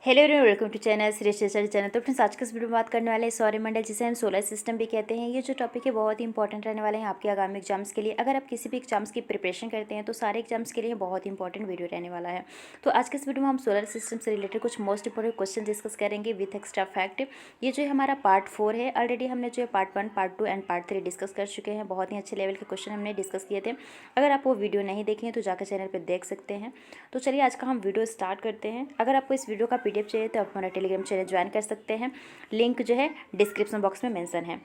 Hello everyone, welcome to channel Shri channel. तो friends, आज के इस वीडियो में बात करने वाले हैं सौरमंडल, जिसे हम सोलर सिस्टम भी कहते हैं। ये जो टॉपिक है बहुत ही इंपॉर्टेंट रहने वाले हैं आपके आगामी एग्जाम्स के लिए। अगर आप किसी भी एग्जाम्स की प्रिपरेशन करते हैं तो सारे एग्जाम्स के लिए बहुत इंपॉर्टेंट वीडियो रहने वाला है। तो आज के इस वीडियो में हम सोलर सिस्टम से रिलेटेड कुछ मोस्ट इंपॉर्टेंट क्वेश्चन डिस्कस करेंगे विथ एक्स्ट्रा फैक्ट। ये जो है हमारा पार्ट 4 है। ऑलरेडी हमने जो है part 1, part 2 and part 3 discuss कर चुके हैं। बहुत ही अच्छे लेवल के क्वेश्चन हमने डिस्कस किए थे। अगर आप वो वीडियो नहीं देखें तो जाकर चैनल पर देख सकते हैं। तो चलिए आज का हम वीडियो स्टार्ट करते हैं। अगर आपको इस वीडियो का PDF चाहिए तो आप हमारा टेलीग्राम चैनल ज्वाइन कर सकते हैं। लिंक जो है डिस्क्रिप्शन बॉक्स में मेंशन है।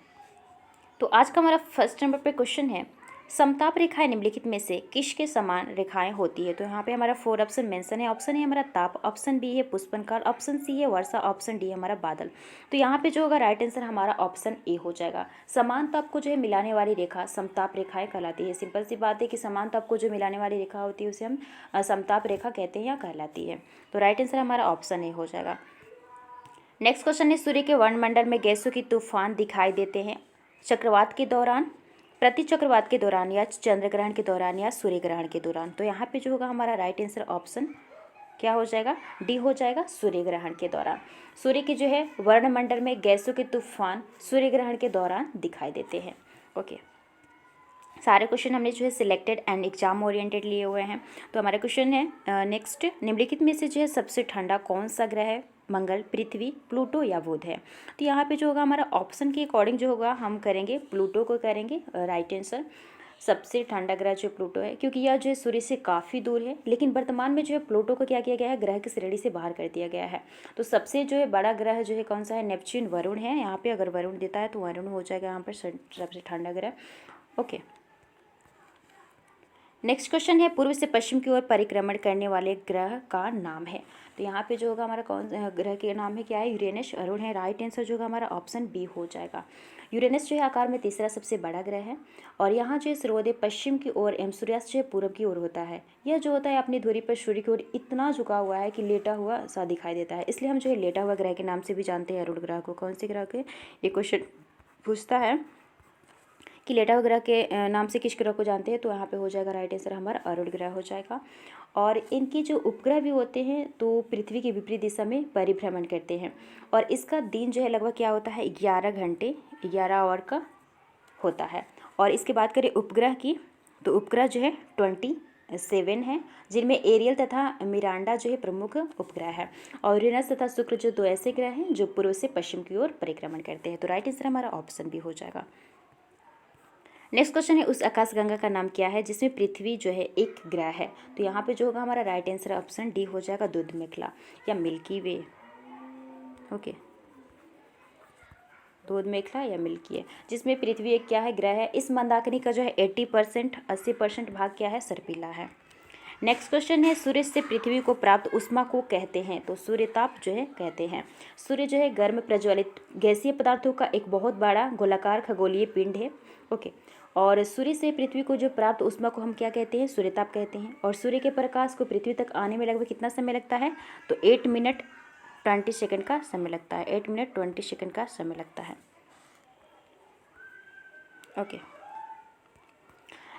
तो आज का हमारा फर्स्ट नंबर पे क्वेश्चन है, समताप रेखाएं निम्नलिखित में से किसके समान रेखाएं होती है। तो यहाँ पे हमारा 4 ऑप्शन मेंशन है। ऑप्शन है हमारा ताप, ऑप्शन बी है पुष्पन काल, ऑप्शन सी है वर्षा, ऑप्शन डी है हमारा बादल। तो यहाँ पे जो होगा राइट आंसर हमारा ऑप्शन ए हो जाएगा। समान ताप को जो है मिलाने वाली रेखा समताप रेखाएं कहलाती है। सिंपल सी बात है कि समान ताप को जो मिलाने वाली रेखा होती है उसे हम समताप रेखा कहते हैं या कहलाती है। तो राइट आंसर हमारा ऑप्शन ए हो जाएगा। नेक्स्ट क्वेश्चन है, सूर्य के वर्णमंडल में गैसों की तूफान दिखाई देते हैं चक्रवात के दौरान, प्रति चक्रवात के दौरान, या चंद्र ग्रहण के दौरान, या सूर्य ग्रहण के दौरान। तो यहाँ पे जो होगा हमारा राइट आंसर ऑप्शन क्या हो जाएगा, डी हो जाएगा, सूर्य ग्रहण के दौरान। सूर्य की जो है वर्णमंडल में गैसों के तूफान सूर्य ग्रहण के दौरान दिखाई देते हैं। ओके, सारे क्वेश्चन हमने जो है सिलेक्टेड एंड एग्जाम ओरिएंटेड लिए हुए हैं। तो हमारा क्वेश्चन है नेक्स्ट, निम्नलिखित में से जो है सबसे ठंडा कौन सा ग्रह है, मंगल, पृथ्वी, प्लूटो या बुध है। तो यहाँ पे जो होगा हमारा ऑप्शन के अकॉर्डिंग जो होगा हम करेंगे प्लूटो को करेंगे राइट आंसर। सबसे ठंडा ग्रह जो प्लूटो है, क्योंकि यह जो है सूर्य से काफ़ी दूर है, लेकिन वर्तमान में जो है प्लूटो को क्या किया गया है, ग्रह की श्रेणी से बाहर कर दिया गया है। तो सबसे जो है बड़ा ग्रह जो है कौन सा है, नेपच्यून, वरुण है। यहाँ पे अगर वरुण देता है तो वरुण हो जाएगा यहाँ पर सबसे ठंडा ग्रह। ओके, नेक्स्ट क्वेश्चन है, पूर्व से पश्चिम की ओर परिक्रमण करने वाले ग्रह का नाम है। तो यहाँ पे जो होगा हमारा कौन ग्रह के नाम है, क्या है, यूरेनस, अरुण है। राइट आंसर जो होगा हमारा ऑप्शन बी हो जाएगा। यूरेनस जो है आकार में तीसरा सबसे बड़ा ग्रह है, और यहाँ जो है सूर्योदय पश्चिम की ओर एवं सूर्यास्त जो है पूर्व की ओर होता है। यह जो होता है अपनी धुरी पर सूर्य की ओर इतना झुका हुआ है कि लेटा हुआ सा दिखाई देता है, इसलिए हम जो है लेटा हुआ ग्रह के नाम से भी जानते हैं अरुण ग्रह को। कौन से ग्रह के, ये क्वेश्चन पूछता है कि लेटा हुआ ग्रह के नाम से किस ग्रह को जानते हैं। तो यहाँ पे हो जाएगा राइट आंसर हमारा अरुण ग्रह हो जाएगा। और इनके जो उपग्रह भी होते हैं तो पृथ्वी की विपरीत दिशा में परिभ्रमण करते हैं, और इसका दिन जो है लगभग क्या होता है, 11 घंटे 11 आवर का होता है। और इसके बात करें उपग्रह की, तो उपग्रह जो है 27 है, जिनमें एरियल तथा मिरांडा जो है प्रमुख उपग्रह है, और यूरेनस तथा शुक्र जो 2 ऐसे ग्रह हैं जो पूर्व से पश्चिम की ओर परिक्रमण करते हैं। तो राइट आंसर हमारा ऑप्शन भी हो जाएगा। नेक्स्ट क्वेश्चन है, उस आकाशगंगा का नाम क्या है जिसमें पृथ्वी जो है एक ग्रह है। तो यहाँ पे जो होगा हमारा राइट आंसर ऑप्शन डी हो जाएगा, दूध मेखला या मिल्की वे। ओके, दूध मेखला या मिल्की है, जिसमें पृथ्वी एक क्या है, ग्रह है। इस मंदाकिनी का जो है 80% भाग क्या है, सर्पिला है। नेक्स्ट क्वेश्चन है, सूर्य से पृथ्वी को प्राप्त ऊष्मा को कहते हैं। तो सूर्यताप जो है कहते हैं। सूर्य जो है गर्म प्रज्वलित गैसीय पदार्थों का एक बहुत बड़ा गोलाकार खगोलीय पिंड है। ओके, और सूर्य से पृथ्वी को जो प्राप्त ऊष्मा को हम क्या कहते हैं, सूर्यताप कहते हैं। और सूर्य के प्रकाश को पृथ्वी तक आने में लगभग कितना समय लगता है, तो 8 मिनट 20 सेकंड का समय लगता है। 8 मिनट 20 सेकंड का समय लगता है। ओके,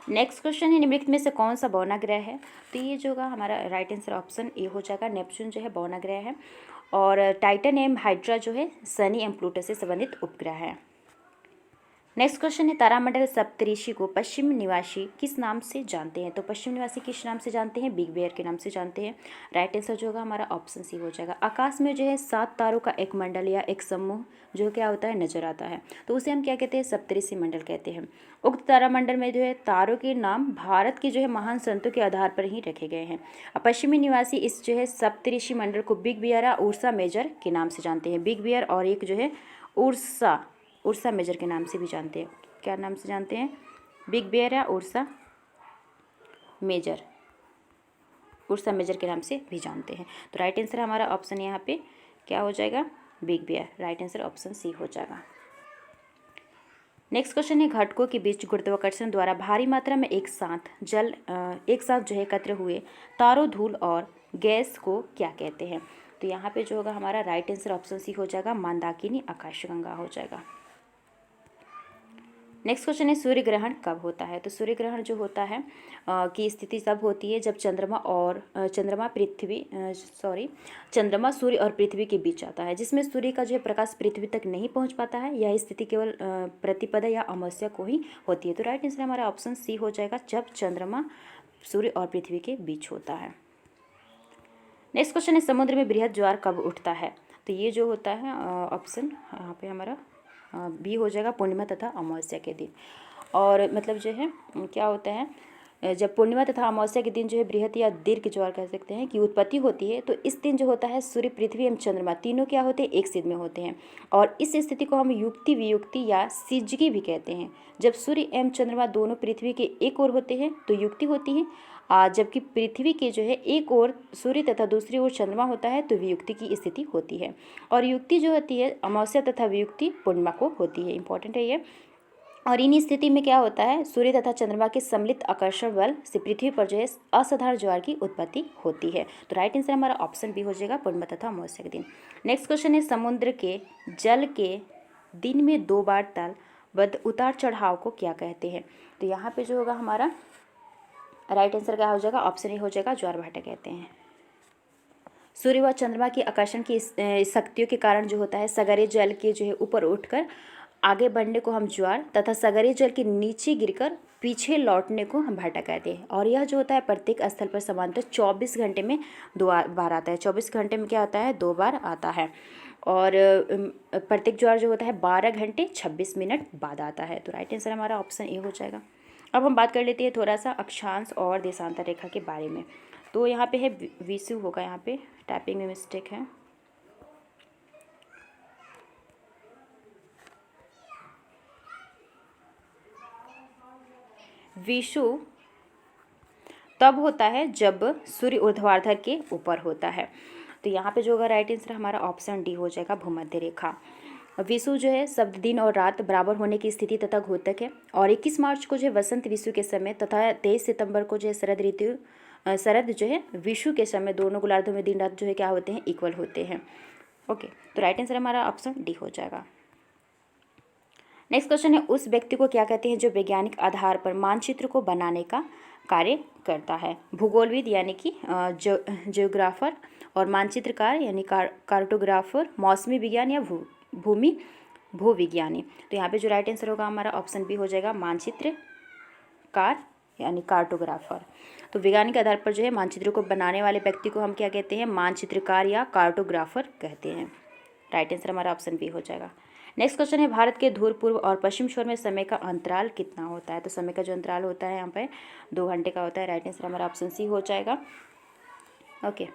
नेक्स्ट क्वेश्चन है, निम्नलिखित में से कौन सा बौना ग्रह है। तो ये जो होगा हमारा राइट आंसर ऑप्शन ए हो जाएगा। नेपच्यून जो है बौना ग्रह है, और टाइटन एवं हाइड्रा जो है शनि एवं प्लूटो से संबंधित उपग्रह है। नेक्स्ट क्वेश्चन है, तारामंडल सप्तऋषि को पश्चिम निवासी किस नाम से जानते हैं। तो पश्चिम निवासी किस नाम से जानते हैं, बिग बेयर के नाम से जानते हैं। राइट आंसर जो होगा हमारा ऑप्शन सी हो जाएगा। आकाश में जो है 7 तारों का एक मंडल या एक समूह जो क्या होता है, नजर आता है, तो उसे हम क्या कहते हैं, सप्तऋषि मंडल कहते हैं। उक्त तारामंडल में जो है तारों के नाम भारत के जो है महान संतों के आधार पर ही रखे गए हैं। पश्चिमी निवासी इस जो है सप्तऋषि मंडल को बिग बेयर या उर्सा मेजर के नाम से जानते हैं। बिग बेयर और एक जो है उर्सा मेजर के नाम से भी जानते हैं। क्या नाम से जानते हैं, बिग बेयर या उर्सा मेजर के नाम से भी जानते हैं। तो राइट आंसर हमारा ऑप्शन यहाँ पे क्या हो जाएगा, big bear. Right answer option C हो जाएगा। नेक्स्ट क्वेश्चन है, घटकों के बीच गुरुत्वाकर्षण द्वारा भारी मात्रा में एक साथ जो है एकत्र हुए तारों, धूल और गैस को क्या कहते हैं। तो यहाँ पे जो होगा हमारा राइट आंसर ऑप्शन सी हो जाएगा, मंदाकिनी आकाशगंगा हो जाएगा। नेक्स्ट क्वेश्चन है सूर्य ग्रहण कब होता है। तो सूर्य ग्रहण जो होता है की स्थिति तब होती है जब चंद्रमा सूर्य और पृथ्वी के बीच आता है, जिसमें सूर्य का जो है प्रकाश पृथ्वी तक नहीं पहुंच पाता है। यह स्थिति केवल प्रतिपदा या अमावस्या को ही होती है। तो राइट आंसर हमारा ऑप्शन सी हो जाएगा, जब चंद्रमा सूर्य और पृथ्वी के बीच होता है। नेक्स्ट क्वेश्चन है समुद्र में बृहद ज्वार कब उठता है। तो ये जो होता है ऑप्शन यहाँ पे हमारा बी हो जाएगा, पूर्णिमा तथा अमावस्या के दिन। और मतलब जो है क्या होता है, जब पूर्णिमा तथा अमावस्या के दिन जो है बृहद या दीर्घ ज्वार कह सकते हैं कि उत्पत्ति होती है, तो इस दिन जो होता है सूर्य पृथ्वी एवं चंद्रमा तीनों क्या होते हैं, एक सिद्ध में होते हैं। और इस स्थिति को हम युक्ति वियुक्ति या सिजगी भी कहते हैं। जब सूर्य एवं चंद्रमा दोनों पृथ्वी के एक ओर होते हैं तो युक्ति होती है, जबकि पृथ्वी के जो है एक ओर सूर्य तथा दूसरी ओर चंद्रमा होता है तो वियुक्ति की स्थिति होती है। और युक्ति जो होती है अमावस्या तथा वियुक्ति पूर्णिमा को होती है। इंपॉर्टेंट है ये। और इन स्थिति में क्या होता है, सूर्य तथा चंद्रमा के सम्मिलित आकर्षण बल से पृथ्वी पर जो है असाधारण ज्वार की उत्पत्ति होती है। तो राइट आंसर हमारा ऑप्शन बी हो जाएगा, पूर्णिमा तथा अमावस्या के दिन। नेक्स्ट क्वेश्चन है समुद्र के जल के दिन में 2 बार ताल बद उतार चढ़ाव को क्या कहते हैं। तो यहाँ पे जो होगा हमारा राइट आंसर क्या हो जाएगा, ऑप्शन ए हो जाएगा, ज्वार भाटा कहते हैं। सूर्य व चंद्रमा की आकर्षण की शक्तियों के कारण जो होता है सगरे जल के जो है ऊपर उठकर आगे बढ़ने को हम ज्वार तथा सगरे जल के नीचे गिरकर पीछे लौटने को हम भाटा कहते हैं। और यह जो होता है प्रत्येक स्थल पर समांतर 24 घंटे में 2 बार आता है। 24 घंटे में क्या आता है, 2 बार आता है। और प्रत्येक ज्वार जो होता है 12 घंटे 26 मिनट बाद आता है। तो राइट आंसर हमारा ऑप्शन ए हो जाएगा। अब हम बात कर लेते हैं थोड़ा सा अक्षांश और देशांतर रेखा के बारे में। तो यहाँ पे है विषु होगा, यहाँ पे टाइपिंग में मिस्टेक है। विषु तब होता है जब सूर्य ऊर्ध्वाधर के ऊपर होता है। तो यहाँ पे जो होगा राइट आंसर हमारा ऑप्शन डी हो जाएगा, भूमध्य रेखा। विषु जो है शब्द दिन और रात बराबर होने की स्थिति तथा घोतक है। और 21 मार्च को जो है वसंत विषु के समय तथा 23 सितंबर को जो है शरद जो है विषु के समय दोनों गोलार्धों में दिन रात जो है क्या होते हैं, इक्वल होते हैं। ओके, तो राइट आंसर हमारा ऑप्शन डी हो जाएगा। नेक्स्ट क्वेश्चन है उस व्यक्ति को क्या कहते हैं जो वैज्ञानिक आधार पर मानचित्र को बनाने का कार्य करता है। भूगोलविद यानी कि जियोग्राफर, और मानचित्रकार यानी कार्टोग्राफर, मौसमी विज्ञान या भूविज्ञानी। तो यहाँ पे जो राइट आंसर होगा हमारा ऑप्शन बी हो जाएगा, मानचित्रकार यानी कार्टोग्राफर। तो वैज्ञानिक आधार पर जो है मानचित्र को बनाने वाले व्यक्ति को हम क्या कहते हैं, मानचित्रकार या कार्टोग्राफर कहते हैं। राइट आंसर हमारा ऑप्शन बी हो जाएगा। नेक्स्ट क्वेश्चन है भारत के ध्रुव पूर्व और पश्चिम छोर में समय का अंतराल कितना होता है। तो समय का जो अंतराल होता है यहाँ पे 2 घंटे का होता है। राइट आंसर हमारा ऑप्शन सी हो जाएगा। ओके,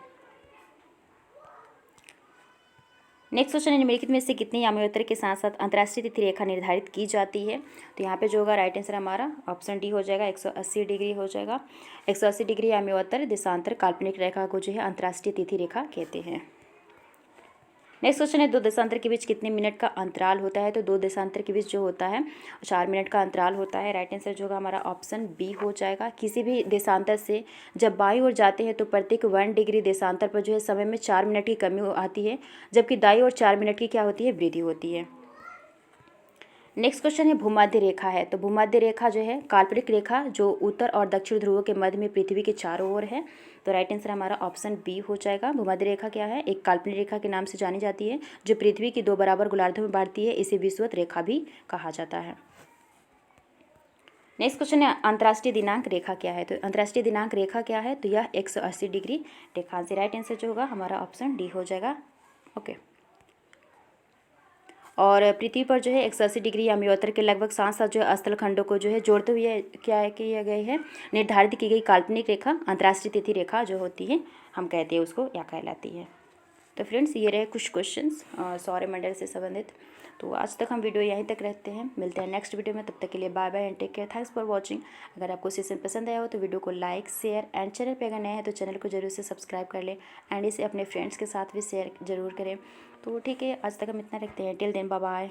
नेक्स्ट क्वेश्चन है निम्नलिखित में से कितनी याम्योत्तर के साथ साथ अंतर्राष्ट्रीय तिथि रेखा निर्धारित की जाती है। तो यहाँ पे जो होगा राइट आंसर हमारा ऑप्शन डी हो जाएगा, 180 डिग्री हो जाएगा। 180 डिग्री याम्योत्तर देशांतर काल्पनिक रेखा को जो है अंतर्राष्ट्रीय तिथि रेखा कहते हैं। नेक्स्ट क्वेश्चन है 2 देशांतर के बीच कितने मिनट का अंतराल होता है। तो 2 देशांतर के बीच जो होता है 4 मिनट का अंतराल होता है। राइट आंसर जो होगा हमारा ऑप्शन बी हो जाएगा। किसी भी देशांतर से जब बाईं ओर जाते हैं तो प्रत्येक 1 डिग्री देशांतर पर जो है समय में 4 मिनट की कमी आती है, जबकि दाईं ओर 4 मिनट की क्या होती है, वृद्धि होती है। नेक्स्ट क्वेश्चन है भूमध्य रेखा है। तो भूमध्य रेखा जो है काल्पनिक रेखा जो उत्तर और दक्षिण ध्रुवों के मध्य में पृथ्वी के चारों ओर है। तो राइट आंसर हमारा ऑप्शन बी हो जाएगा। भूमध्य रेखा क्या है, एक काल्पनिक रेखा के नाम से जानी जाती है जो पृथ्वी की 2 बराबर गोलार्धों में बांटती है। इसे विषुवत रेखा भी कहा जाता है। नेक्स्ट क्वेश्चन है अंतर्राष्ट्रीय दिनांक रेखा क्या है। तो अंतर्राष्ट्रीय दिनांक रेखा क्या है, तो यह 180 डिग्री रेखा से। राइट आंसर जो होगा हमारा ऑप्शन डी हो जाएगा। ओके, और पृथ्वी पर जो है 180 डिग्री याम्योत्तर के लगभग साथ साथ जो है स्थल खंडों को जो है जोड़ते हुए क्या है किया गया है, निर्धारित की गई काल्पनिक रेखा अंतर्राष्ट्रीय तिथि रेखा जो होती है हम कहते हैं उसको या कहलाती है। तो फ्रेंड्स ये रहे कुछ क्वेश्चंस सौरमंडल से संबंधित। तो आज तक हम वीडियो यहीं तक रखते हैं, मिलते हैं नेक्स्ट वीडियो में। तब तक के लिए bye bye and take care. Thanks for watching. अगर आपको सेशन पसंद आया हो तो वीडियो को लाइक शेयर एंड चैनल पे अगर नए हैं तो चैनल को जरूर से सब्सक्राइब कर लें एंड इसे अपने फ्रेंड्स के साथ भी शेयर जरूर करें। तो ठीक है, आज तक हम इतना रखते हैं। Till then bye bye.